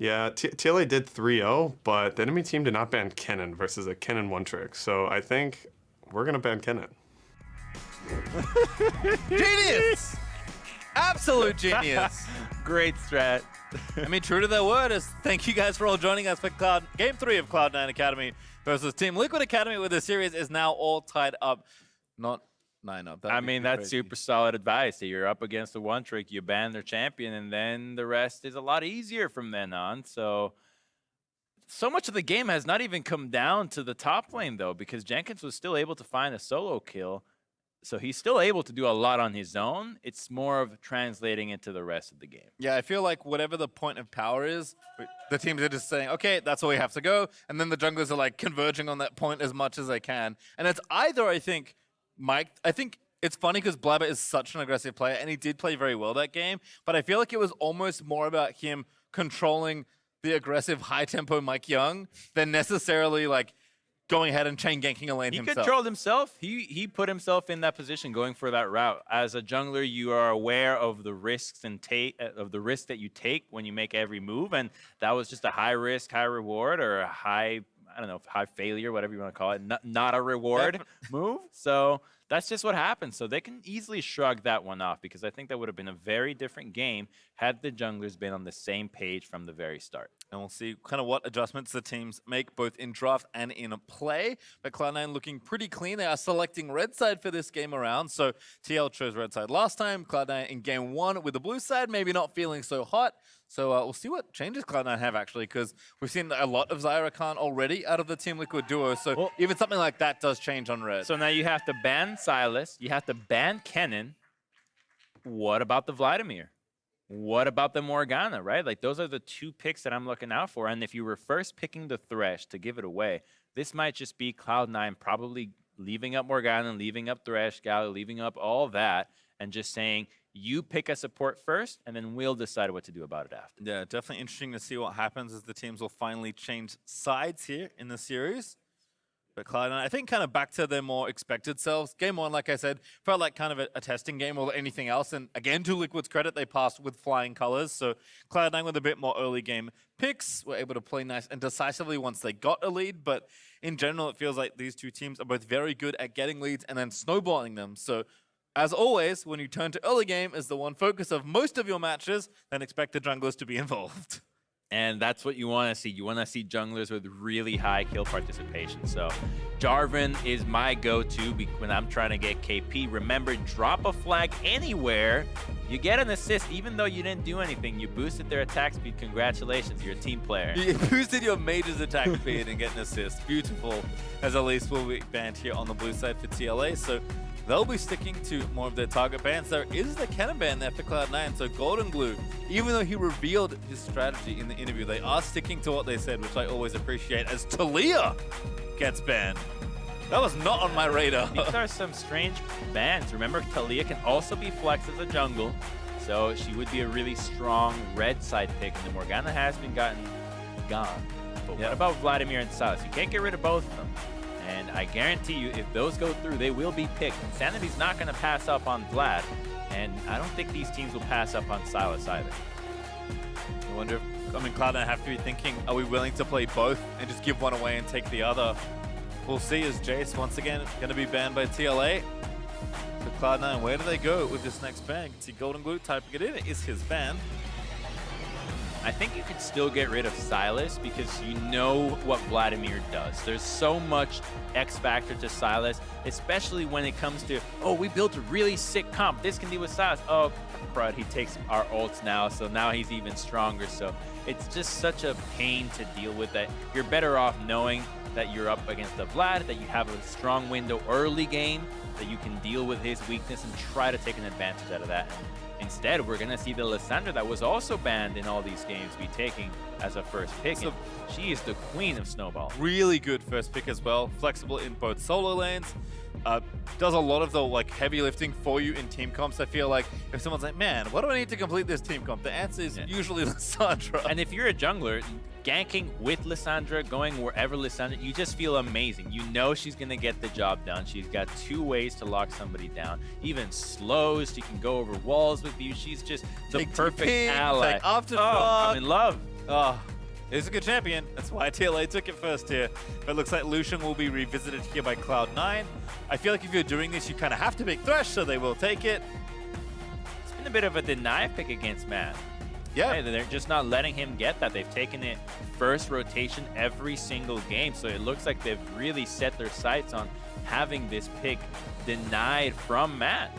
Yeah, TLA did 3-0, but the enemy team did not ban Kennen versus a Kennen one-trick. So I think we're going to ban Kennen. Genius! Absolute genius. Great strat. I mean, true to their word is thank you guys for all joining us for Game 3 of Cloud9 Academy versus Team Liquid Academy, where the series is now all tied up. Not 9-up. I mean, that's super solid advice. That you're up against the one trick, you ban their champion, and then the rest is a lot easier from then on. So much of the game has not even come down to the top lane, though, because Jenkins was still able to find a solo kill. So he's still able to do a lot on his own. It's more of translating into the rest of the game. Yeah, I feel like whatever the point of power is, the teams are just saying, okay, that's where we have to go. And then the junglers are like converging on that point as much as they can. And it's either, I think, Mike, I think it's funny because Blabber is such an aggressive player and he did play very well that game. But I feel like it was almost more about him controlling the aggressive high-tempo Mike Young than necessarily like going ahead and chain ganking a lane himself. He controlled himself. He put himself in that position, going for that route. As a jungler, you are aware of the risks and of the risk that you take when you make every move, and that was just a high risk, high reward, or a high, I don't know, high failure, whatever you want to call it, not a reward move. So that's just what happened. So they can easily shrug that one off because I think that would have been a very different game had the junglers been on the same page from the very start. And we'll see kind of what adjustments the teams make both in draft and in play. But Cloud9 looking pretty clean. They are selecting red side for this game around. So TL chose red side last time. Cloud9 in game 1 with the blue side, maybe not feeling so hot. So we'll see what changes Cloud9 have actually, because we've seen a lot of Zyra Khan already out of the Team Liquid duo. So even something like that does change on red. So now you have to ban Silas. You have to ban Kennen. What about the Vladimir? What about the Morgana, right? Like, those are the two picks that I'm looking out for. And if you were first picking the Thresh to give it away, this might just be Cloud9 probably leaving up Morgana, leaving up Thresh, Galley, leaving up all that, and just saying, you pick a support first, and then we'll decide what to do about it after. Yeah, definitely interesting to see what happens as the teams will finally change sides here in the series. But Cloud9, I think kind of back to their more expected selves. Game 1, like I said, felt like kind of a testing game or anything else. And again, to Liquid's credit, they passed with flying colors. So Cloud9 with a bit more early game picks were able to play nice and decisively once they got a lead. But in general, it feels like these two teams are both very good at getting leads and then snowballing them. So as always, when you turn to early game as the one focus of most of your matches, then expect the junglers to be involved. And that's what you want to see. You want to see junglers with really high kill participation. So Jarvan is my go-to when I'm trying to get KP. Remember, drop a flag anywhere, you get an assist. Even though you didn't do anything, you boosted their attack speed. Congratulations, you're a team player. You boosted your mage's attack speed and get an assist. Beautiful, as Elise will be banned here on the blue side for TLA. So they'll be sticking to more of their target bans. There is the Kennen ban there for Cloud9, so Golden Glue, even though he revealed his strategy in the interview, they are sticking to what they said, which I always appreciate, as Talia gets banned. That was not on my radar. These are some strange bans. Remember, Talia can also be flexed as a jungle, so she would be a really strong red side pick, and the Morgana has been gone. But what about Vladimir and Silas? You can't get rid of both of them. And I guarantee you, if those go through, they will be picked. Insanity's not going to pass up on Vlad, and I don't think these teams will pass up on Silas either. I wonder if, Cloud9 have to be thinking, are we willing to play both and just give one away and take the other? We'll see as Jace, once again, going to be banned by TLA. So Cloud9, where do they go with this next ban? You can see Golden Glue typing it in. It is his ban. I think you could still get rid of Silas because you know what Vladimir does. There's so much X factor to Silas, especially when it comes to, oh, we built a really sick comp. This can deal with Silas. Oh, crud, he takes our ults now, so now he's even stronger. So it's just such a pain to deal with that. You're better off knowing that you're up against the Vlad, that you have a strong window early game, that you can deal with his weakness and try to take an advantage out of that. Instead, we're going to see the Lissandra that was also banned in all these games be taking as a first pick. So she is the queen of Snowball. Really good first pick as well. Flexible in both solo lanes. Does a lot of the heavy lifting for you in team comps. I feel like if someone's like, man, what do I need to complete this team comp? The answer is usually Lissandra. And if you're a jungler, ganking with Lissandra, going wherever Lissandra, you just feel amazing. You know she's going to get the job done. She's got 2 ways to lock somebody down. Even slows, she can go over walls with you. She's just the perfect ally. After I'm in love. Oh, it's a good champion. That's why TLA took it first here. But it looks like Lucian will be revisited here by Cloud9. I feel like if you're doing this, you kind of have to pick Thresh, so they will take it. It's been a bit of a deny pick against Matt. Yeah. Hey, they're just not letting him get that. They've taken it first rotation every single game, so it looks like they've really set their sights on having this pick denied from Matt.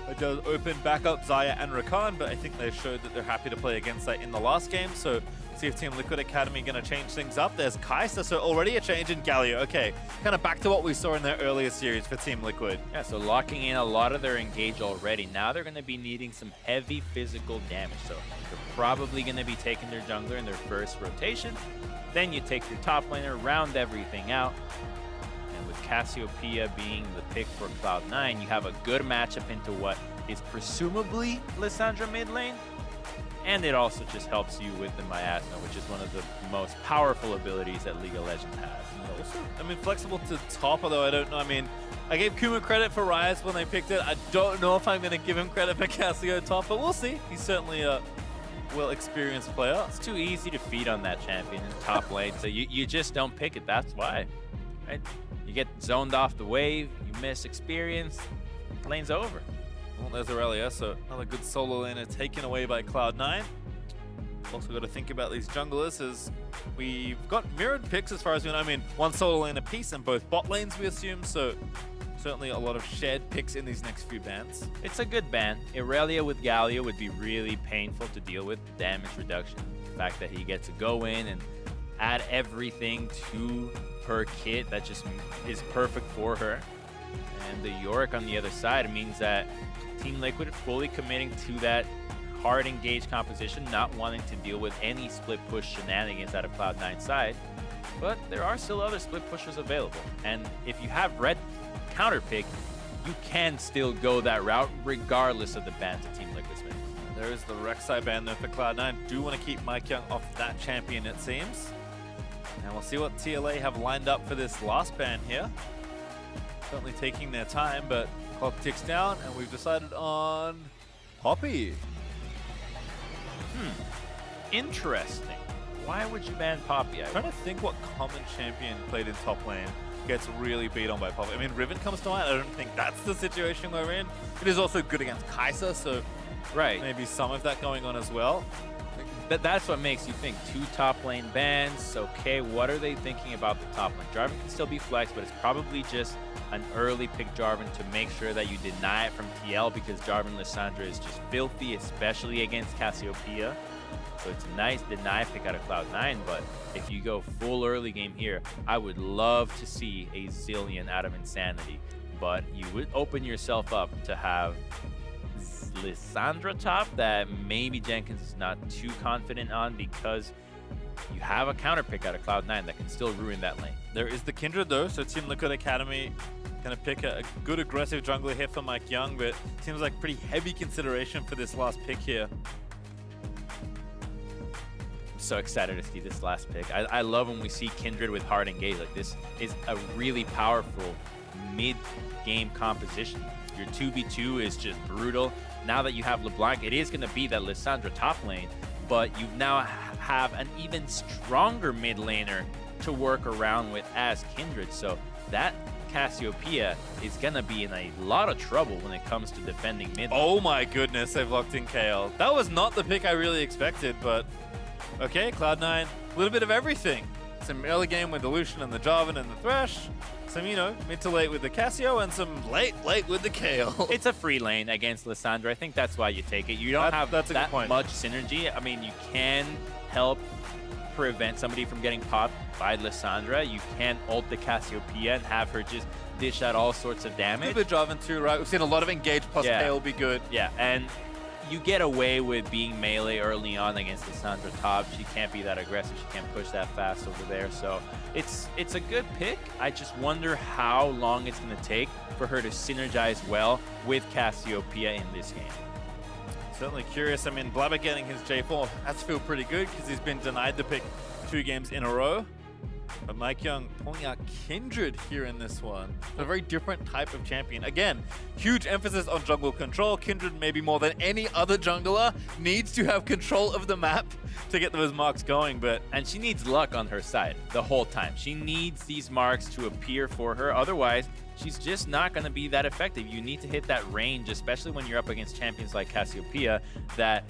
It does open back up Xayah and Rakan, but I think they showed that they're happy to play against that in the last game. So see if Team Liquid Academy going to change things up. There's Kai'Sa, so already a change in Galio. Okay, kind of back to what we saw in their earlier series for Team Liquid. Yeah, so locking in a lot of their engage already. Now they're going to be needing some heavy physical damage. So they're probably going to be taking their jungler in their first rotation. Then you take your top laner, round everything out. And with Cassiopeia being the pick for Cloud9, you have a good matchup into what is presumably Lissandra mid lane. And it also just helps you with the Miasma, which is one of the most powerful abilities that League of Legends has. Also, I mean, flexible to top, although I don't know. I mean, I gave Kuma credit for Ryze when they picked it. I don't know if I'm going to give him credit for Cassio top, but we'll see. He's certainly a well-experienced player. It's too easy to feed on that champion in top lane, so you just don't pick it. That's why. Right? You get zoned off the wave, you miss experience, lane's over. Well, there's Aurelia, so another good solo laner taken away by Cloud9. Also got to think about these junglers as we've got mirrored picks as far as we know. I mean, one solo lane apiece and both bot lanes, we assume, so certainly a lot of shared picks in these next few bans. It's a good ban. Aurelia with Galio would be really painful to deal with damage reduction. The fact that he gets to go in and add everything to her kit that just is perfect for her. And the Yorick on the other side means that Team Liquid fully committing to that hard engage composition, not wanting to deal with any split push shenanigans out of Cloud9 side. But there are still other split pushers available. And if you have red counter pick, you can still go that route regardless of the bans that Team Liquid's making. There is the Rek'Sai ban there for Cloud9. Do want to keep Mike Young off that champion, it seems. And we'll see what TLA have lined up for this last ban here. Certainly taking their time, but clock ticks down, and we've decided on Poppy. Interesting. Why would you ban Poppy? I'm trying to think what common champion played in top lane gets really beat on by Poppy. I mean, Riven comes to mind. I don't think that's the situation we're in. It is also good against Kai'Sa, so right, maybe some of that going on as well. That's what makes you think. 2 top lane bans. Okay, what are they thinking about the top lane? Jarvan can still be flexed, but it's probably just an early pick Jarvan to make sure that you deny it from TL, because Jarvan Lissandra is just filthy, especially against Cassiopeia. So it's a nice deny pick out of Cloud9, but if you go full early game here, I would love to see a Zillion out of Insanity, but you would open yourself up to have Lissandra top that maybe Jenkins is not too confident on, because you have a counter pick out of Cloud9 that can still ruin that lane. There is the Kindred though, so Team Liquid Academy gonna pick a good aggressive jungler here for Mike Young, but seems like pretty heavy consideration for this last pick here. I'm so excited to see this last pick. I love when we see Kindred with hard engage. Like, this is a really powerful mid-game composition. Your 2v2 is just brutal. Now that you have LeBlanc, it is going to be that Lissandra top lane, but you now have an even stronger mid laner to work around with as Kindred. So that Cassiopeia is going to be in a lot of trouble when it comes to defending mid lane. Oh my goodness, they've locked in KL. That was not the pick I really expected, but okay, Cloud9, a little bit of everything. Some early game with the Lucian and the Jarvan and the Thresh. Some, you know, mid to late with the Cassio, and some late with the KL. It's a free lane against Lissandra. I think that's why you take it. You don't have that much synergy. I mean, you can help prevent somebody from getting popped by Lissandra. You can ult the Cassiopeia and have her just dish out all sorts of damage. The Jarvan too, right? We've seen a lot of engage plus KL be good. Yeah, and you get away with being melee early on against Lissandra top. She can't be that aggressive. She can't push that fast over there. So it's a good pick. I just wonder how long it's going to take for her to synergize well with Cassiopeia in this game. Certainly curious. I mean, Blabber getting his J4 has to feel pretty good because he's been denied the pick 2 games in a row. But Mike Young pulling out Kindred here in this one. A very different type of champion. Again, huge emphasis on jungle control. Kindred, maybe more than any other jungler, needs to have control of the map to get those marks going. And she needs luck on her side the whole time. She needs these marks to appear for her. Otherwise, she's just not going to be that effective. You need to hit that range, especially when you're up against champions like Cassiopeia that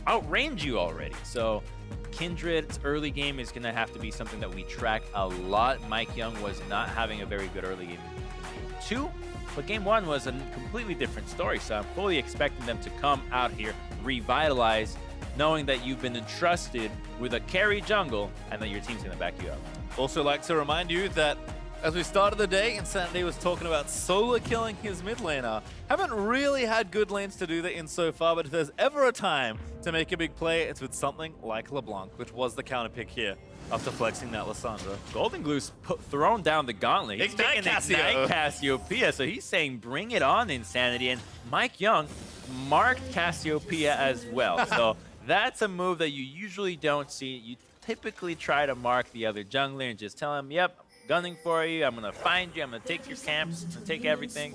outrange you already. So Kindred's early game is going to have to be something that we track a lot. Mike Young was not having a very good early game in game 2, but game 1 was a completely different story. So I'm fully expecting them to come out here, revitalize, knowing that you've been entrusted with a carry jungle and that your team's going to back you up. Also like to remind you that as we started the day, Insanity was talking about solo killing his mid laner. Haven't really had good lanes to do that in so far, but if there's ever a time to make a big play, it's with something like LeBlanc, which was the counter pick here after flexing that Lissandra. Golden Glue's thrown down the gauntlet. He's Ignite Ignite Cassiopeia, so he's saying bring it on, Insanity. And Mike Young marked Cassiopeia as well. So that's a move that you usually don't see. You typically try to mark the other jungler and just tell him, yep, gunning for you, I'm gonna find you, I'm gonna take your camps, I'm gonna take everything.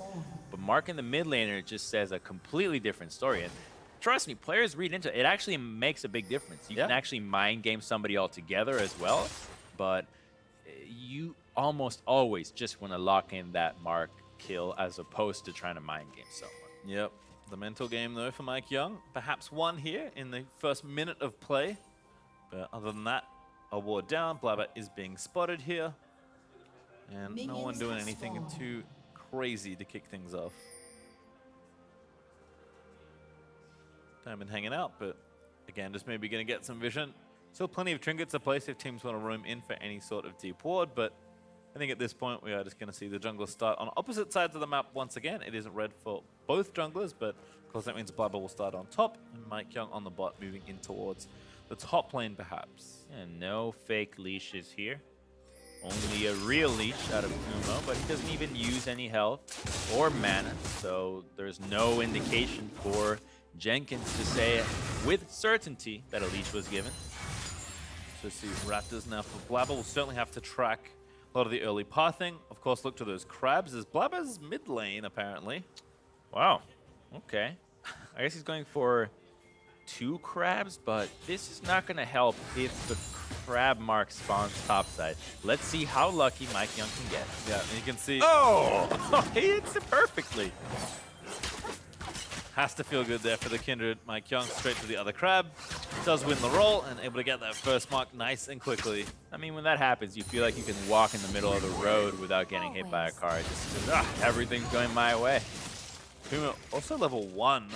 But marking the mid laner just says a completely different story. And trust me, players read into it. It actually makes a big difference. You can actually mind game somebody altogether as well, but you almost always just want to lock in that mark kill as opposed to trying to mind game someone. Yep, the mental game though for Mike Young. Perhaps one here in the first minute of play. But other than that, a ward down. Blabber is being spotted here. And no one doing anything too crazy to kick things off. Diamond hanging out, but again, just maybe going to get some vision. Still plenty of trinkets to place if teams want to roam in for any sort of deep ward, but I think at this point we are just going to see the junglers start on opposite sides of the map once again. It isn't red for both junglers, but of course that means Blabber will start on top and Mike Young on the bot moving in towards the top lane perhaps. And no fake leashes here. Only a real leash out of Kumo, but he doesn't even use any health or mana, so there's no indication for Jenkins to say with certainty that a leash was given. So see Raptors now for Blabber. Will certainly have to track a lot of the early pathing. Of course, look to those crabs as Blabber's mid lane apparently. Wow, okay. I guess he's going for 2 crabs, but this is not going to help if the crab mark spawns topside. Let's see how lucky Mike Young can get. Yeah, and you can see. Oh, he hits it perfectly. Has to feel good there for the Kindred. Mike Young straight to the other crab. Does win the roll and able to get that first mark nice and quickly. I mean, when that happens, you feel like you can walk in the middle of the road without getting hit by a car. Just everything's going my way. Puma also level 1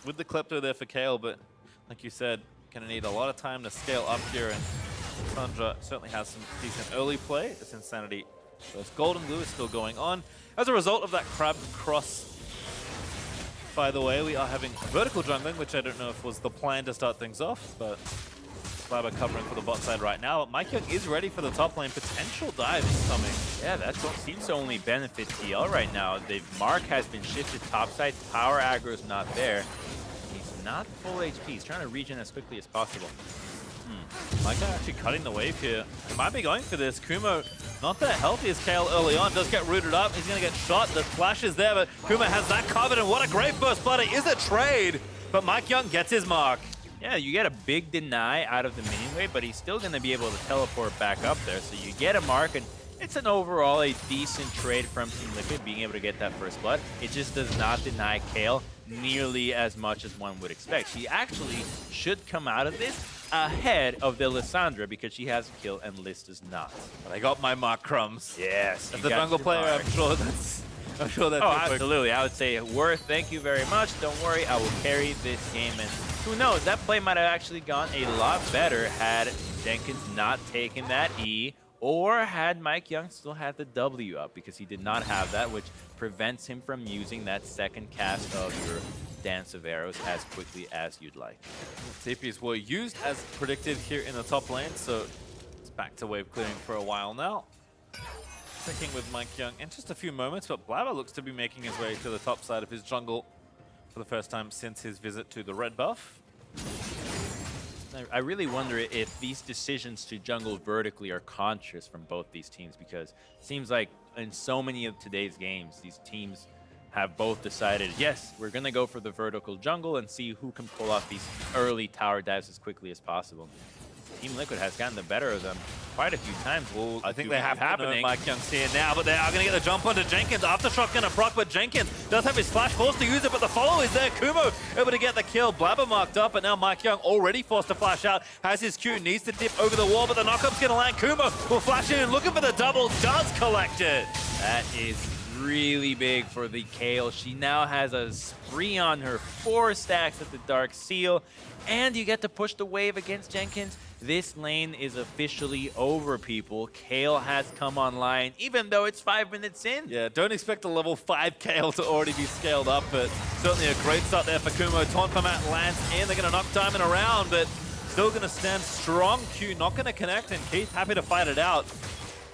with the Klepto there for Kale, but like you said, gonna need a lot of time to scale up here, and Sandra certainly has some decent early play. This Insanity versus Golden Glue is still going on. As a result of that crab cross, by the way, we are having vertical jungling, which I don't know if was the plan to start things off, but Blabber covering for the bot side right now. Mike Young is ready for the top lane. Potential dive incoming. Yeah, that seems to only benefit TL right now. The mark has been shifted topside. Power aggro is not there. He's not full HP. He's trying to regen as quickly as possible. Mike Young actually cutting the wave here. He might be going for this. Kumo, not that healthy as Kale early on. Does get rooted up. He's going to get shot. The flash is there, but Kumo has that covered, and what a great first blood. It is a trade, but Mike Young gets his mark. Yeah, you get a big deny out of the minion wave, but he's still going to be able to teleport back up there. So you get a mark, and it's an overall a decent trade from Team Liquid, being able to get that first blood. It just does not deny Kale nearly as much as one would expect. She actually should come out of this ahead of the Lissandra because she has a kill and Liz does not. But I got my mark, Crumbs. Yes. As the jungle player, I'm sure that's oh, absolutely. I would say, Worth, thank you very much. Don't worry, I will carry this game. And who knows, that play might have actually gone a lot better had Jenkins not taken that E, or had Mike Young still had the W up, because he did not have that, which prevents him from using that second cast of your Dance of Arrows as quickly as you'd like. TPs were used as predicted here in the top lane, so it's back to wave clearing for a while now. Sticking with Mike Young in just a few moments, but Blabber looks to be making his way to the top side of his jungle for the first time since his visit to the red buff. I really wonder if these decisions to jungle vertically are conscious from both these teams, because it seems like in so many of today's games, these teams have both decided, yes, we're going to go for the vertical jungle and see who can pull off these early tower dives as quickly as possible. Team Liquid has gotten the better of them quite a few times. Well, I think they have happening. Mike Young's here now, but they are going to get the jump onto Jenkins. Aftershock going to proc, but Jenkins does have his flash, forced to use it, but the follow is there. Kumo able to get the kill. Blabber marked up, but now Mike Young already forced to flash out. Has his Q, needs to dip over the wall, but the knockup's going to land. Kumo will flash in, looking for the double, does collect it. That is really big for the Kayle. She now has a spree on her, 4 stacks at the Dark Seal, and you get to push the wave against Jenkins. This lane is officially over, people. Kayle has come online, even though it's 5 minutes in. Yeah, don't expect a level 5 Kayle to already be scaled up, but certainly a great start there for Kumo. Taunt from Matt lands in. They're going to knock Diamond around, but still going to stand strong. Q not going to connect, and Keith happy to fight it out.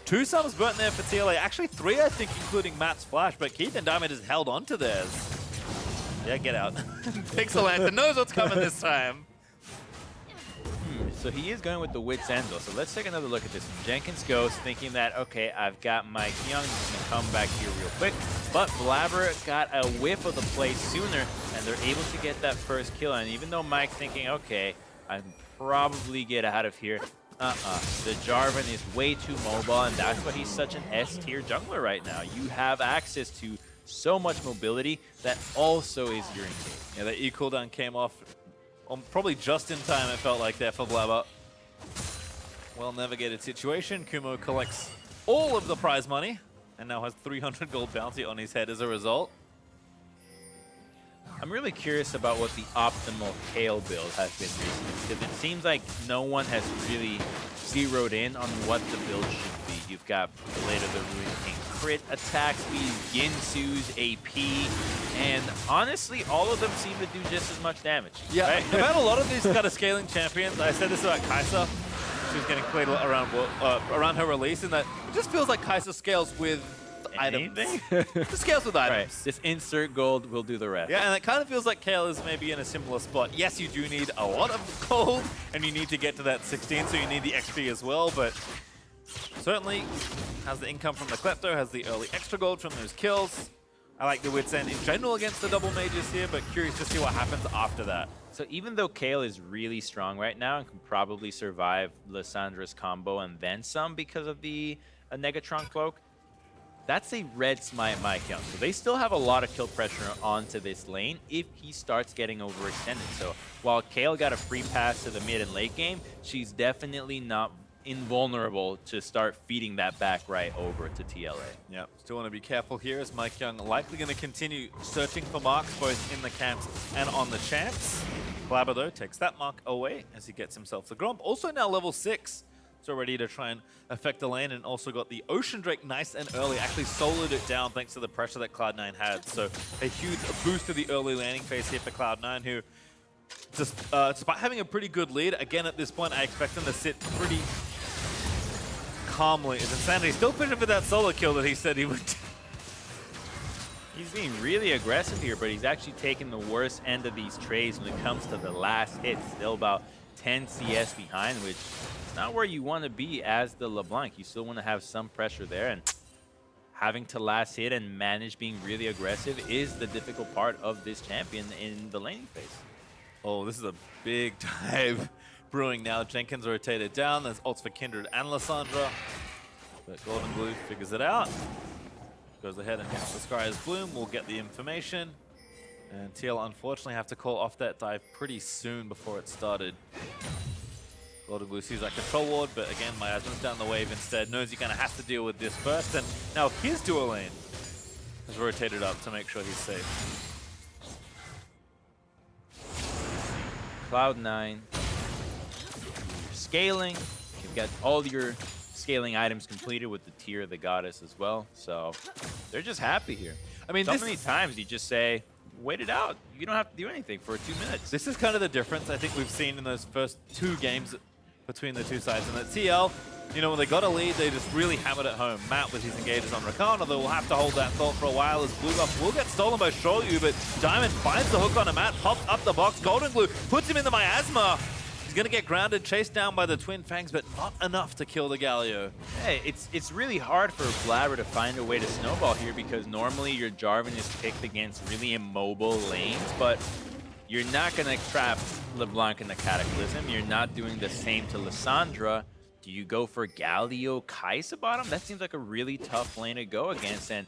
2 sums burnt there for TLA. Actually 3, I think, including Matt's flash, but Keith and Diamond has held on to theirs. Yeah, get out. Pixel Lantern knows what's coming this time. So he is going with the Wit's End, though. So let's take another look at this. Jenkins goes thinking that, okay, I've got Mike Young, he's going to come back here real quick. But Blabber got a whiff of the play sooner, and they're able to get that first kill. And even though Mike's thinking, okay, I can probably get out of here, the Jarvan is way too mobile, and that's why he's such an S-tier jungler right now. You have access to so much mobility that also is your engage. Yeah, the E cooldown came off probably just in time, it felt like, there for Blabber. Well navigated situation. Kumo collects all of the prize money and now has 300 gold bounty on his head as a result. I'm really curious about what the optimal Kayle build has been recently, because it seems like no one has really zeroed in on what the build should be. You've got Blade of the Ruined King crit attack speed, Ginsu's AP, and honestly, all of them seem to do just as much damage. Yeah, right? I've had a lot of these kind of scaling champions. I said this about Kai'Sa. She was getting played around her release, and that it just feels like Kai'Sa scales with items. Just scales with items. Right. Just insert gold, we'll do the rest. Yeah, and it kind of feels like Kayle is maybe in a similar spot. Yes, you do need a lot of gold, and you need to get to that 16, so you need the XP as well, but certainly has the income from the Klepto, has the early extra gold from those kills. I like the Wit's End in general against the double mages here, but curious to see what happens after that. So even though Kayle is really strong right now and can probably survive Lissandra's combo and then some because of the Negatron cloak, that's a red smite Mike Young. So they still have a lot of kill pressure onto this lane if he starts getting overextended. So while Kayle got a free pass to the mid and late game, she's definitely not invulnerable to start feeding that back right over to TLA. Yeah, still want to be careful here as Mike Young likely going to continue searching for marks both in the camps and on the champs. Blabber though takes that mark away as he gets himself the Gromp. Also now level 6. So ready to try and affect the lane, and also got the Ocean Drake nice and early. Actually soloed it down thanks to the pressure that Cloud9 had. So a huge boost to the early landing phase here for Cloud9, who despite having a pretty good lead, again at this point I expect them to sit pretty calmly. Is Insanity still pushing for that solo kill that he said he would? He's being really aggressive here, but he's actually taking the worst end of these trades when it comes to the last hit. Still about 10 CS behind, which is not where you want to be as the LeBlanc. You still want to have some pressure there, and having to last hit and manage being really aggressive is the difficult part of this champion in the laning phase. Oh, this is a big dive brewing now. Jenkins rotated down. There's ults for Kindred and Lissandra. But Golden Glue figures it out. Goes ahead and hits the Sky's Bloom. We'll get the information. And TL unfortunately have to call off that dive pretty soon before it started. Golden Glue sees that control ward, but again, Miasma's down the wave instead. Knows he kind of has to deal with this first. And now his dual lane has rotated up to make sure he's safe. Cloud9, scaling. You've got all your scaling items completed with the Tear of the Goddess as well. So they're just happy here. I mean, so many times you just say, wait it out. You don't have to do anything for 2 minutes. This is kind of the difference I think we've seen in those first 2 games between the two sides. And that TL, you know, when they got a lead, they just really hammered it home. Matt with his engages on Rakan, although we'll have to hold that thought for a while as Blue Buff will get stolen by Shoryu, but Diamond finds the hook on a Matt, pops up the box. Golden Glue puts him in the miasma. He's going to get grounded, chased down by the Twin Fangs, but not enough to kill the Galio. Hey, it's really hard for BlaBR to find a way to snowball here because normally your Jarvan is picked against really immobile lanes, but you're not going to trap LeBlanc in the Cataclysm. You're not doing the same to Lissandra. Do you go for Galio Kai'Sa bottom? That seems like a really tough lane to go against, and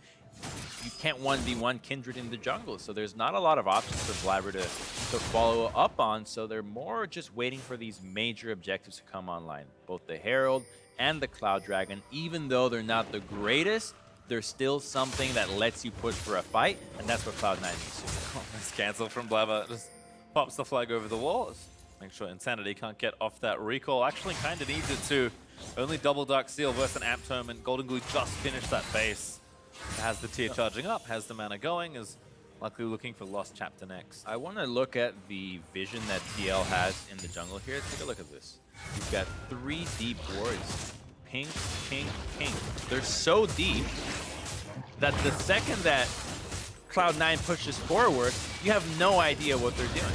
you can't 1v1 Kindred in the jungle, so there's not a lot of options for BlaBR to follow up on, so they're more just waiting for these major objectives to come online. Both the Herald and the Cloud Dragon, even though they're not the greatest, they're still something that lets you push for a fight, and that's what Cloud9 needs to do. Oh, nice cancel from BlaBR. Just pops the flag over the wall. Make sure Insanity can't get off that recall. Actually kind of needs it to. Only double Dark Steel versus an Amp Tome, and Golden Glue just finished that base. Has the tier charging up, has the mana going, is likely looking for Lost Chapter next. I want to look at the vision that TL has in the jungle here. Take a look at this. You've got 3 deep wards. Pink, pink, pink. They're so deep that the second that Cloud9 pushes forward, you have no idea what they're doing.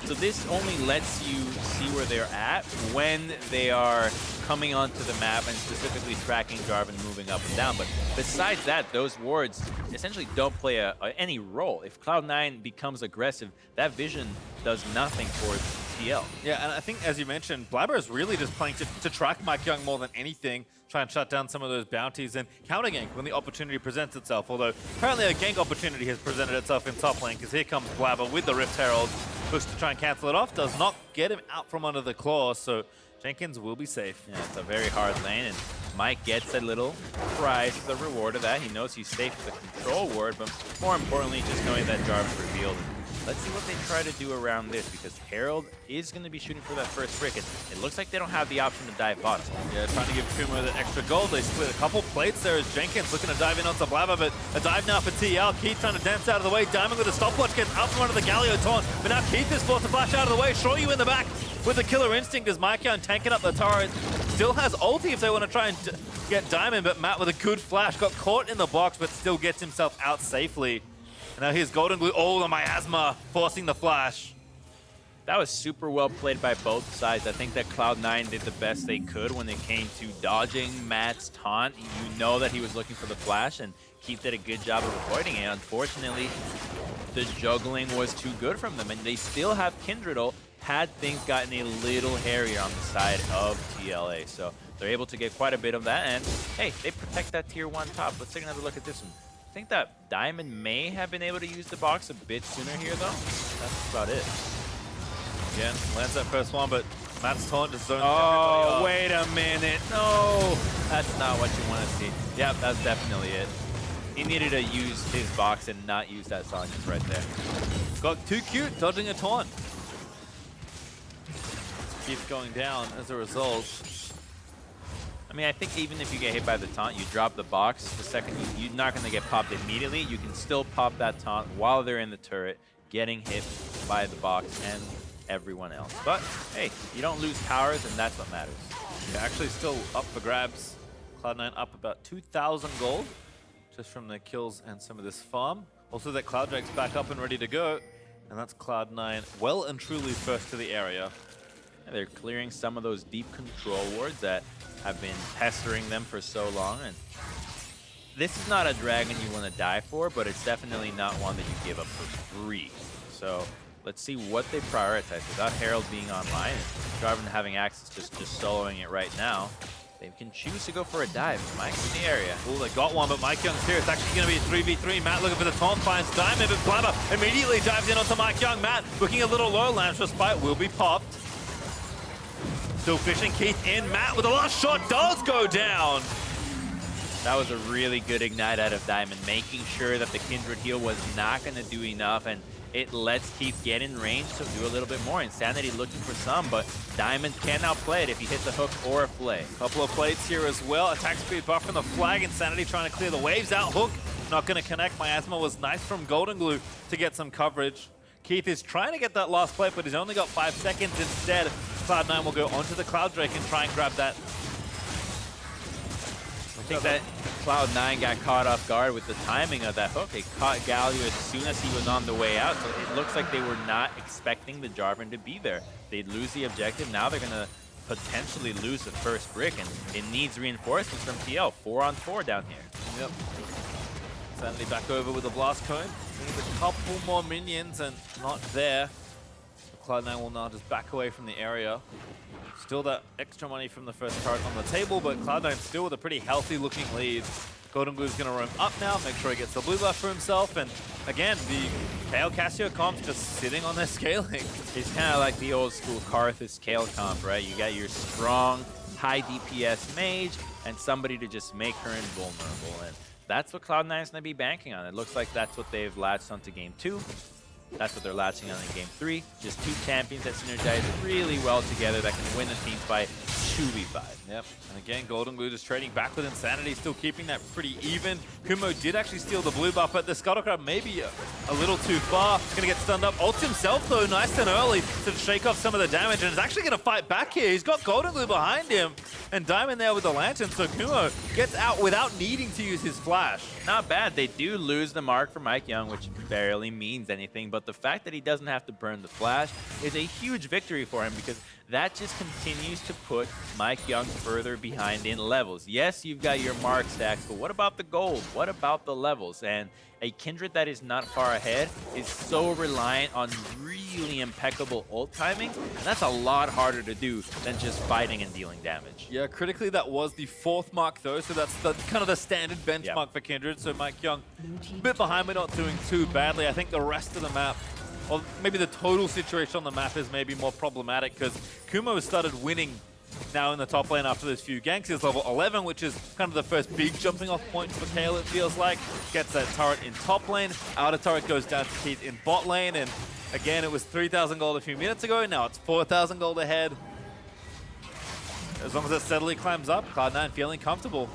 So this only lets you see where they're at when they are coming onto the map and specifically tracking Jarvan moving up and down. But besides that, those wards essentially don't play any role. If Cloud9 becomes aggressive, that vision does nothing for TL. Yeah, and I think, as you mentioned, BlaBR is really just playing to track MikeYeung more than anything, try and shut down some of those bounties and counter-gank when the opportunity presents itself. Although, apparently a gank opportunity has presented itself in top lane, because here comes BlaBR with the Rift Herald. Push to try and cancel it off, does not get him out from under the claw, so Jenkins will be safe. Yeah, it's a very hard lane, and Mike gets a little prize for the reward of that. He knows he's safe with the control ward, but more importantly, just knowing that Jarvan's revealed. Let's see what they try to do around this, because Herald is going to be shooting for that first brick, and it looks like they don't have the option to dive bottom. Yeah, trying to give Kumo that extra gold. They split a couple plates there as Jenkins looking to dive in onto BlaBR, but a dive now for TL. Keith trying to dance out of the way. Diamond with a stopwatch gets out from under the Galio taunt, but now Keith is forced to flash out of the way. Shoryu in the back with the killer instinct as MikeYeung tanking up the turret. Still has ulti if they want to try and get Diamond, but Matt with a good flash got caught in the box, but still gets himself out safely. And now here's Golden Glue, the miasma, forcing the flash. That was super well played by both sides. I think that Cloud9 did the best they could when it came to dodging Matt's taunt. You know that he was looking for the flash, and Keith did a good job of avoiding it. Unfortunately, the juggling was too good from them, and they still have Kindredal had things gotten a little hairier on the side of TLA. So they're able to get quite a bit of that, and hey, they protect that tier 1 top. Let's take another look at this one. I think that Diamond may have been able to use the box a bit sooner here, though. That's about it. Again, lands that first one, but Matt's taunt just zones Oh, wait a minute. No, that's not what you want to see. Yep, that's definitely it. He needed to use his box and not use that song just right there. Got too cute, dodging a taunt. Keeps going down as a result. I mean, I think even if you get hit by the taunt, you drop the box. The second you're not going to get popped immediately. You can still pop that taunt while they're in the turret, getting hit by the box and everyone else. But hey, you don't lose towers, and that's what matters. Yeah, actually still up for grabs. Cloud9 up about 2,000 gold just from the kills and some of this farm. Also, that Cloud Drake's back up and ready to go, and that's Cloud9 well and truly first to the area. And they're clearing some of those deep control wards that have been pestering them for so long, and this is not a dragon you want to die for, but it's definitely not one that you give up for free. So let's see what they prioritize. Without Herald being online and Jarvan having access to just soloing it right now, they can choose to go for a dive. Mike's in the area. Oh, they got one, but MikeYeung's here. It's actually going to be a 3v3. Matt looking for the taunt, finds Diamond, but BlaBR immediately dives in onto MikeYeung. Matt looking a little low, Lance Spite will be popped. Still fishing, Keith in. Matt with the last shot does go down. That was a really good ignite out of Diamond, making sure that the Kindred heal was not going to do enough, and it lets Keith get in range to do a little bit more. Insanity looking for some, but Diamond can outplay it if he hits a hook or a flay. Couple of plates here as well. Attack speed buff from the flag. Insanity trying to clear the waves out. Hook not going to connect. Miasma was nice from Golden Glue to get some coverage. Keith is trying to get that last plate, but he's only got 5 seconds instead. Cloud9 will go onto the Cloud Drake and try and grab that. I think that Cloud9 got caught off guard with the timing of that hook. They caught Galio as soon as he was on the way out, so it looks like they were not expecting the Jarvan to be there. They'd lose the objective. Now they're going to potentially lose the first brick, and it needs reinforcements from TL. 4-on-4 down here. Yep. Sanity back over with the blast cone. Needs a couple more minions and not there. Cloud9 will now just back away from the area. Still that extra money from the first turret on the table, but Cloud9 still with a pretty healthy looking lead. Golden Glue's going to roam up now, make sure he gets the blue buff for himself, and again, the Kale Cassio comp's just sitting on their scaling. It's kind of like the old school Karthus Kale comp, right? You got your strong, high DPS mage, and somebody to just make her invulnerable, and that's what Cloud9 is going to be banking on. It looks like that's what they've latched onto Game 2. That's what they're latching on in Game 3. Just two champions that synergize really well together that can win a team fight 2v5. Yep, and again, Golden Glue just trading back with Insanity, still keeping that pretty even. Kumo did actually steal the blue buff, but the Scuttlecrab maybe a little too far. Gonna get stunned up. Ults himself, though, nice and early to shake off some of the damage, and is actually gonna fight back here. He's got Golden Glue behind him, and Diamond there with the Lantern, so Kumo gets out without needing to use his flash. Not bad. They do lose the mark for Mike Young, which barely means anything, but the fact that he doesn't have to burn the flash is a huge victory for him, because that just continues to put Mike Young further behind in levels. Yes, you've got your mark stacks, but what about the gold? What about the levels? And a Kindred that is not far ahead is so reliant on really impeccable ult timing, and that's a lot harder to do than just fighting and dealing damage. Yeah, critically that was the 4th mark though, so that's the kind of the standard benchmark for Kindred. So Mike Young, a bit behind but not doing too badly. I think the rest of the map, or maybe the total situation on the map, is maybe more problematic because Kumo has started winning now in the top lane after those few ganks. He's level 11, which is kind of the first big jumping off point for Kale, it feels like. Gets that turret in top lane, outer turret goes down to Keith in bot lane, and again, it was 3,000 gold a few minutes ago, now it's 4,000 gold ahead. As long as it steadily climbs up, Cloud9 feeling comfortable.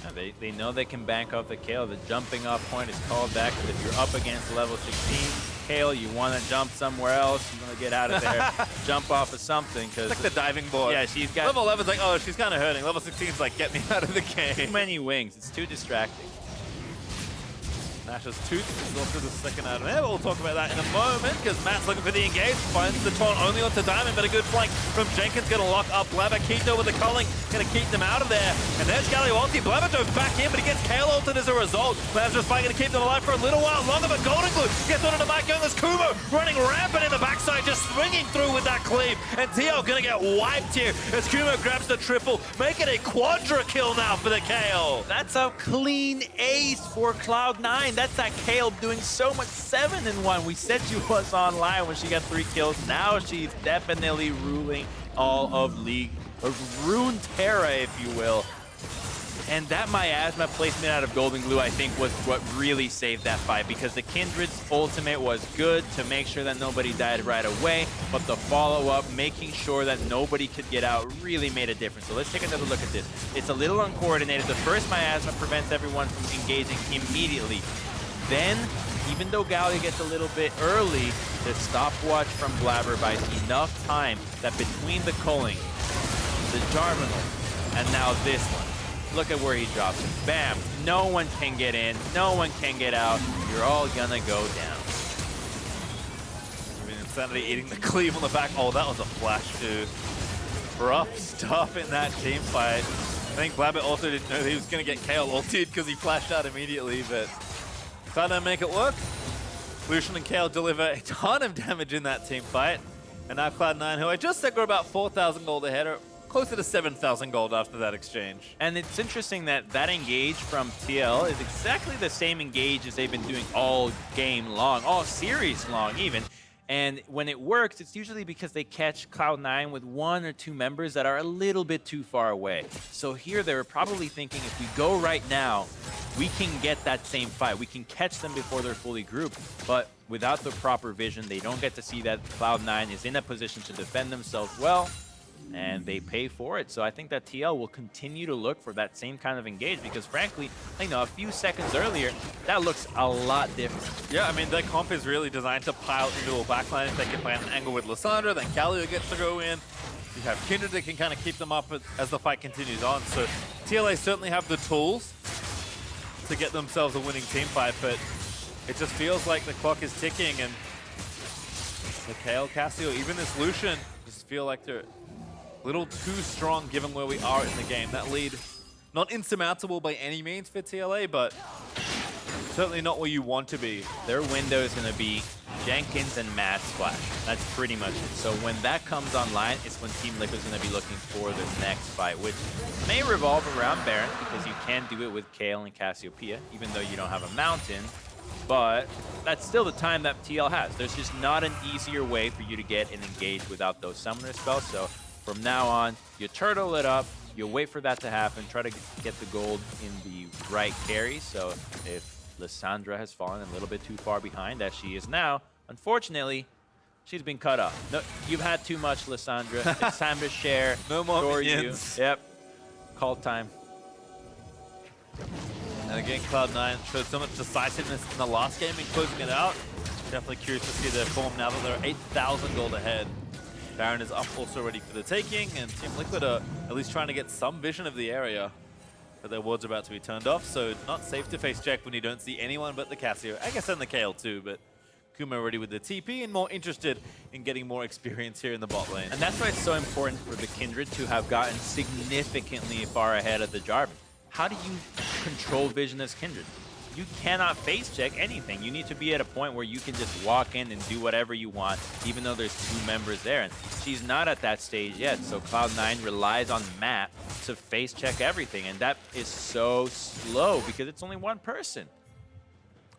Yeah, they know they can bank off the Kale. The jumping off point is called back, but if you're up against level 16, Kale, you want to jump somewhere else, you want to get out of there, jump off of something. Cause it's like the diving board. Yeah, she's got... Level 11's like, oh, she's kind of hurting. Level 16's like, get me out of the game. Too many wings. It's too distracting. Nash's tooth is also the second item there, but we'll talk about that in a moment, because Matt's looking for the engage, finds the taunt only onto Diamond, but a good flank from Jenkins, gonna lock up Blabber. Keto with the culling, gonna keep them out of there. And there's Galio ulti. Blabber dove back in, but he gets Kale ulted as a result. Blabber's just fighting to keep them alive for a little while longer, but Golden Glue gets on into Mike Young. There's Kumo running rampant in the backside, just swinging through with that cleave. And TL gonna get wiped here as Kumo grabs the triple, make it a quadra kill now for the Kale. That's a clean ace for Cloud9. That's that Kale doing so much 7-1. We said she was online when she got 3 kills. Now she's definitely ruling all of League, of Runeterra, if you will. And that miasma placement out of Golden Glue, I think, was what really saved that fight, because the Kindred's ultimate was good to make sure that nobody died right away, but the follow-up, making sure that nobody could get out, really made a difference. So let's take another look at this. It's a little uncoordinated. The first miasma prevents everyone from engaging immediately. Then, even though Galio gets a little bit early, the stopwatch from Blabber buys enough time that between the culling, the Jarvan, and now this one, look at where he drops it. Bam! No one can get in, no one can get out. You're all gonna go down. I mean, Insanity eating the cleave on the back. Oh, that was a flash too. Rough stuff in that team fight. I think Blabber also didn't know that he was gonna get Kale ulted because he flashed out immediately, but Cloud9 make it work. Lucian and Kale deliver a ton of damage in that team fight. And now Cloud9, who I just said were about 4,000 gold ahead, are closer to 7,000 gold after that exchange. And it's interesting that that engage from TL is exactly the same engage as they've been doing all game long, all series long even. And when it works, it's usually because they catch Cloud9 with 1 or 2 members that are a little bit too far away. So here they were probably thinking, if we go right now, we can get that same fight. We can catch them before they're fully grouped. But without the proper vision, they don't get to see that Cloud9 is in a position to defend themselves well, and they pay for it. So I think that TL will continue to look for that same kind of engage, because frankly, you know, a few seconds earlier, that looks a lot different. Yeah, I mean, their comp is really designed to pile into a backline. If they can plan an angle with Lissandra, then Galio gets to go in. You have Kindred that can kind of keep them up as the fight continues on. So TLA certainly have the tools to get themselves a winning team fight, but it just feels like the clock is ticking, and the Kayle, Cassio, even this Lucian just feel like they're a little too strong given where we are in the game. That lead, not insurmountable by any means for TLA, but certainly not where you want to be. Their window is going to be Jenkins and Matt Splash. That's pretty much it. So when that comes online, it's when Team Liquid is going to be looking for the next fight, which may revolve around Baron, because you can do it with Kayle and Cassiopeia, even though you don't have a mountain. But that's still the time that TL has. There's just not an easier way for you to get and engage without those summoner spells. So from now on, you turtle it up, you wait for that to happen, try to get the gold in the right carry. So if Lissandra has fallen a little bit too far behind, as she is now, unfortunately, she's been cut off. No, you've had too much, Lissandra. It's time to share. No more minions. Yep. Call time. And again, Cloud9 showed so much decisiveness in the last game in closing it out. Definitely curious to see their form now that they're 8,000 gold ahead. Baron is up also ready for the taking, and Team Liquid are at least trying to get some vision of the area. But their ward's about to be turned off, so not safe to face check when you don't see anyone but the Cassio. I guess and the Kayle too, but Kuma ready with the TP and more interested in getting more experience here in the bot lane. And that's why it's so important for the Kindred to have gotten significantly far ahead of the Jarvan. How do you control vision as Kindred? You cannot face check anything. You need to be at a point where you can just walk in and do whatever you want, even though there's two members there. And she's not at that stage yet, so Cloud9 relies on Matt to face check everything. And that is so slow because it's only one person.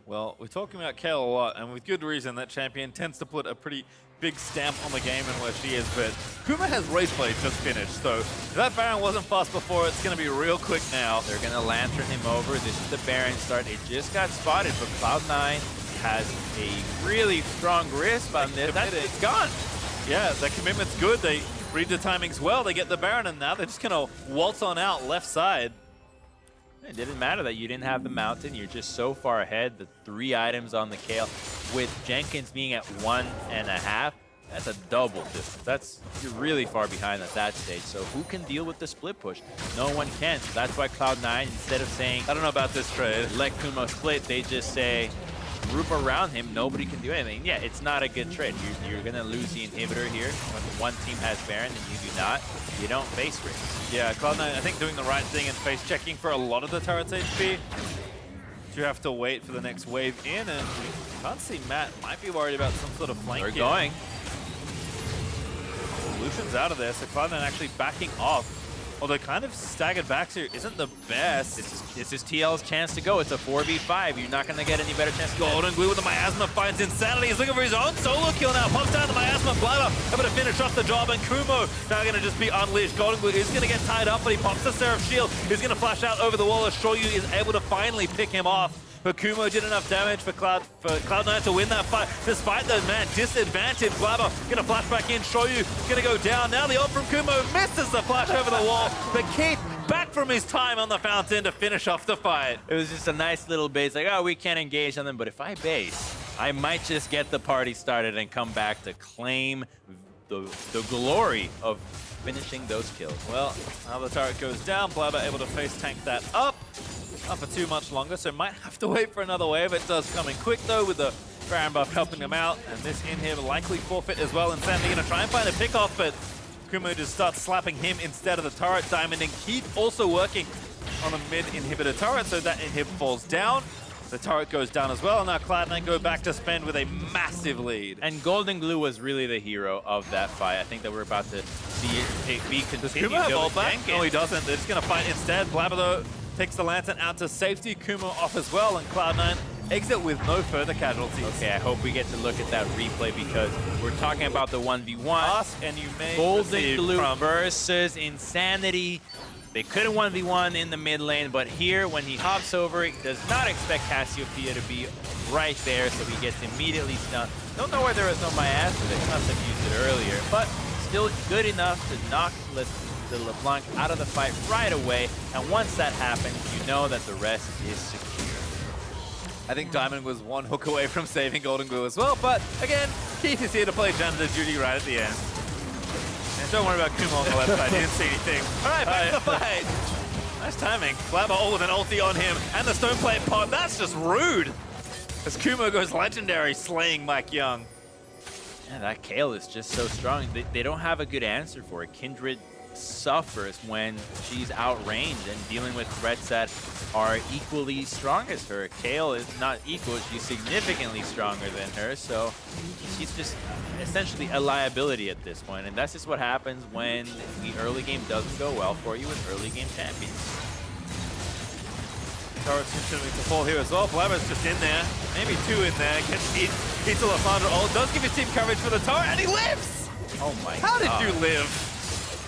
Well, we're talking about Kayle a lot, and with good reason. That champion tends to put a pretty big stamp on the game and where she is, but Kuma has Rageblade just finished, so if that Baron wasn't fast before, it's going to be real quick now. They're going to Lantern him over. This is the Baron start. It just got spotted, but Cloud9 has a really strong grasp on this. It's gone. Yeah, the commitment's good. They read the timings well. They get the Baron, and now they're just going to waltz on out left side. It didn't matter that you didn't have the mountain. You're just so far ahead. The 3 items on the Kayle, with Jenkins being at 1.5, that's a double distance. You're really far behind at that stage. So who can deal with the split push? No one can. So that's why Cloud9, instead of saying, I don't know about this trade, let Kuma split, they just say, group around him, nobody can do anything. Yeah, it's not a good trade. You're going to lose the inhibitor here. When one team has Baron and you do not, you don't face risk. Yeah, Cloud9, I think doing the right thing and face checking for a lot of the turret's HP. You have to wait for the next wave in, and we can't see Matt. Might be worried about some sort of flank. They're going. Lucian's out of there, so Cloud9 actually backing off. Although kind of staggered back here isn't the best. It's just TL's chance to go. It's a 4v5. You're not going to get any better chance. Golden Glue with the Miasma finds Insanity. He's looking for his own solo kill now. Pops down the Miasma Bladder. Able to finish off the job, and Kumo now going to just be unleashed. Golden Glue is going to get tied up, but he pops the Seraph Shield. He's going to flash out over the wall. Shoyu is able to finally pick him off. But Kumo did enough damage for Cloud9 to win that fight, despite the disadvantage. Blabber gonna flash back in. Shoyu gonna go down. Now the ult from Kumo misses the flash over the wall. But Keith back from his time on the fountain to finish off the fight. It was just a nice little base, like, oh, we can't engage on them, but if I base, I might just get the party started and come back to claim the glory of finishing those kills. Well, now the turret goes down. Blabber able to face tank that up. Not for too much longer, so might have to wait for another wave. It does come in quick though, with the Baron buff helping them out, and this inhib likely forfeit as well. And Sandy gonna try and find a pick off, but Kumo just starts slapping him instead of the turret. Diamond and Keith also working on the mid inhibitor turret, so that inhib falls down. The turret goes down as well, and now Cloud9 go back to spend with a massive lead. And Golden Glue was really the hero of that fight. I think that we're about to see it be continued. Does Kumo have ult back? No, he doesn't. They're just gonna fight instead. Blabber though takes the Lantern out to safety. Kumo off as well, and Cloud9 exit with no further casualties. Okay, I hope we get to look at that replay, because we're talking about the 1v1. Ask and you may Golden Glue versus Insanity. They could have 1v1 in the mid lane, but here, when he hops over, he does not expect Cassiopeia to be right there, so he gets immediately stunned. Don't know where there was no Miasma. They must have used it earlier, but still good enough to knock the LeBlanc out of the fight right away, and once that happens, you know that the rest is secure. I think Diamond was one hook away from saving Golden Glue as well, but again, Keith is here to play janitor duty right at the end. And don't worry about Kumo on the left side, he didn't see anything. All right, back to the fight. Nice timing. Flabber all with an ulti on him, and the stone plate pod. That's just rude. As Kumo goes legendary, slaying Mike Young. Yeah, that Kayle is just so strong. They don't have a good answer for it. Kindred suffers when she's outranged and dealing with threats that are equally strong as her. Kayle is not equal, she's significantly stronger than her, so she's just essentially a liability at this point, and that's just what happens when the early game doesn't go well for you with early game champions. Turret's continuing to fall here as well. Blabber's just in there, maybe two in there. Gets Alessandro ult, does give his team coverage for the turret, and he lives! Oh my How god. did you live?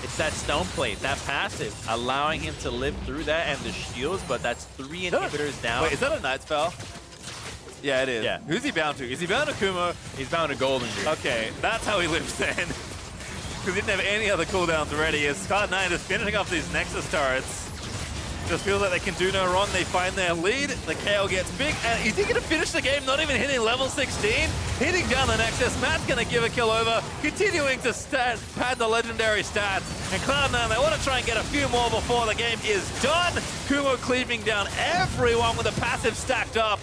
It's that stone plate, that passive, allowing him to live through that and the shields, but that's 3 inhibitors down. Wait, is that a night spell? Yeah, it is. Yeah. Who's he bound to? Is he bound to Kumo? He's bound to Golden Gear. Okay, that's how he lives then. Because he didn't have any other cooldowns ready. As Cloud9 is finishing off these Nexus turrets. Just feels like they can do no wrong. They find their lead. The Kayle gets big. And is he going to finish the game not even hitting level 16? Hitting down the Nexus. Matt's going to give a kill over. Continuing to pad the legendary stats. And Cloud9, they want to try and get a few more before the game is done. Kumo cleaving down everyone with a passive stacked up.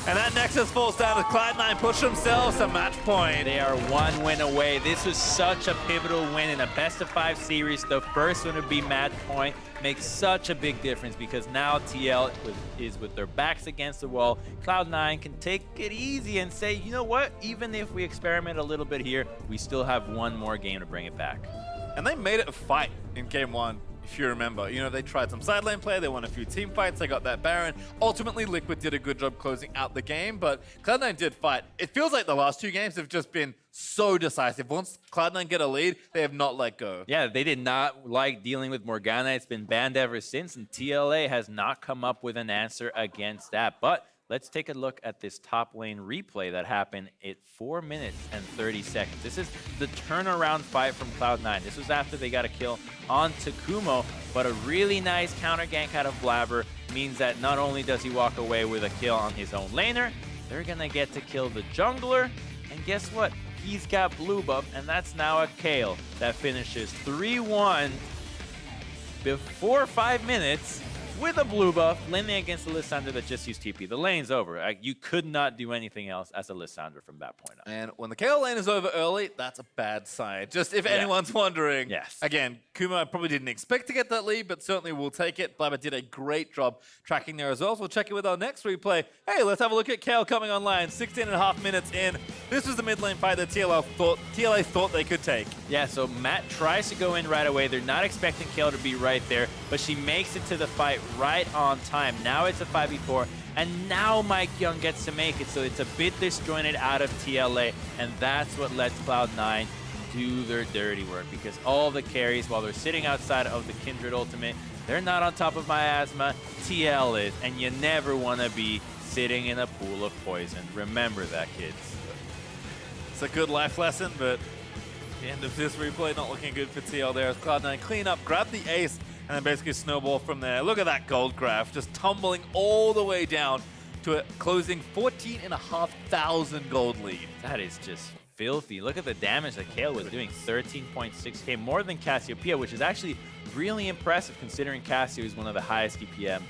And that Nexus falls down as Cloud9 push themselves to match point. They are 1 win away. This was such a pivotal win in a best-of-5 series. The first one to be match point makes such a big difference because now TL is with their backs against the wall. Cloud9 can take it easy and say, you know what? Even if we experiment a little bit here, we still have 1 more game to bring it back. And they made it a fight in game 1. If you remember, you know, they tried some side lane play, they won a few team fights, they got that Baron. Ultimately, Liquid did a good job closing out the game, but Cloud9 did fight. It feels like the last 2 games have just been so decisive. Once Cloud9 get a lead, they have not let go. Yeah, they did not like dealing with Morgana. It's been banned ever since, and TLA has not come up with an answer against that. But let's take a look at this top lane replay that happened at 4 minutes and 30 seconds. This is the turnaround fight from Cloud9. This was after they got a kill on Kumo, but a really nice counter gank out of Blabber means that not only does he walk away with a kill on his own laner, they're gonna get to kill the jungler, and guess what? He's got blue buff, and that's now a Kayle that finishes 3-1 before 5 minutes with a blue buff, laning against the Lissandra that just used TP. The lane's over. You could not do anything else as a Lissandra from that point on. And when the Kayle lane is over early, that's a bad sign. Just if anyone's wondering. Yes. Again, Kumo probably didn't expect to get that lead, but certainly will take it. Blabber did a great job tracking there as well. So we'll check it with our next replay. Hey, let's have a look at Kayle coming online. 16.5 minutes in. This was the mid lane fight that TLA thought they could take. Yeah, so Matt tries to go in right away. They're not expecting Kayle to be right there, but she makes it to the fight right on time. Now it's a 5v4, and now Mike Young gets to make it, so it's a bit disjointed out of TLA, and that's what lets Cloud9 do their dirty work, because all the carries, while they're sitting outside of the Kindred ultimate, they're not on top of Miasma. TL is, and you never want to be sitting in a pool of poison. Remember that, kids. It's a good life lesson, but the end of this replay not looking good for TL there as Cloud9 clean up, grab the ace, and then basically snowball from there. Look at that gold graph, just tumbling all the way down to a closing 14,500 gold lead. That is just filthy. Look at the damage that Kayle was doing, 13.6k, more than Cassiopeia, which is actually really impressive considering Cassio is one of the highest DPM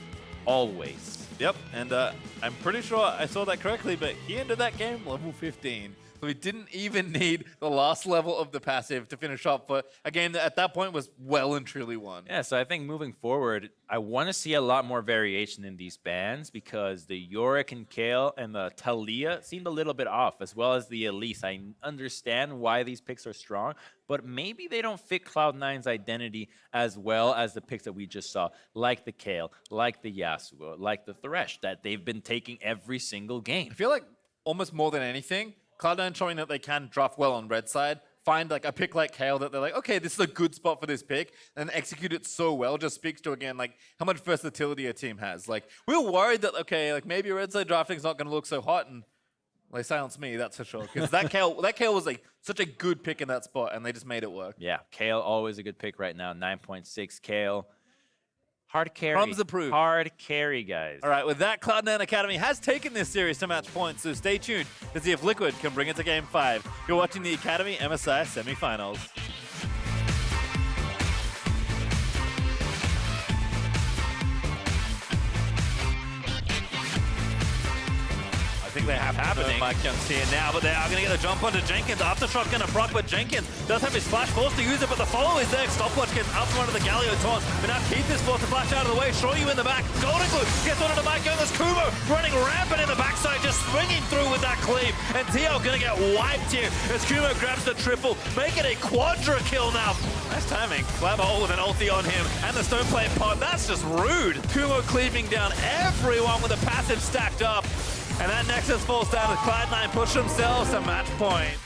always. Yep, and I'm pretty sure I saw that correctly, but he ended that game level 15. So he didn't even need the last level of the passive to finish up for a game that at that point was well and truly won. Yeah, so I think moving forward, I want to see a lot more variation in these bans because the Yorick and Kayle and the Talia seemed a little bit off, as well as the Elise. I understand why these picks are strong, but maybe they don't fit Cloud9's identity as well as the picks that we just saw, like the Kayle, like the Yasuo, like the Thresh, that they've been taking every single game. I feel like almost more than anything, Cloud9 showing that they can draft well on red side, find like a pick like Kayle that they're like, okay, this is a good spot for this pick, and execute it so well just speaks to, again, like how much versatility a team has. Like, we were worried that, okay, like maybe red side drafting is not going to look so hot, and they silenced me, that's for sure. Because that Kayle was like such a good pick in that spot, and they just made it work. Yeah, Kayle always a good pick right now, 9.6 Kayle. Hard carry. Crumbs approved. Hard carry, guys. All right, with that, Cloud9 Academy has taken this series to match points, so stay tuned to see if Liquid can bring it to Game 5. You're watching the Academy MSI Semifinals. think they have happening. Mike Young's here now, but they are going to get a jump onto Jenkins. Aftershock going to proc, but Jenkins does have his flash, forced to use it, but the follow is there. Stopwatch gets out from under the Galio taunt, but now Keith is forced to flash out of the way. Show you in the back. Golden Glue gets onto Mike Young. There's Kumo running rampant in the backside, just swinging through with that cleave. And TL going to get wiped here as Kumo grabs the triple, make it a quadra kill now. Nice timing. Flabber with an ulti on him, and the stone plate pot. That's just rude. Kumo cleaving down everyone with a passive stacked up. And that Nexus falls down as Cloud9 push themselves to match point.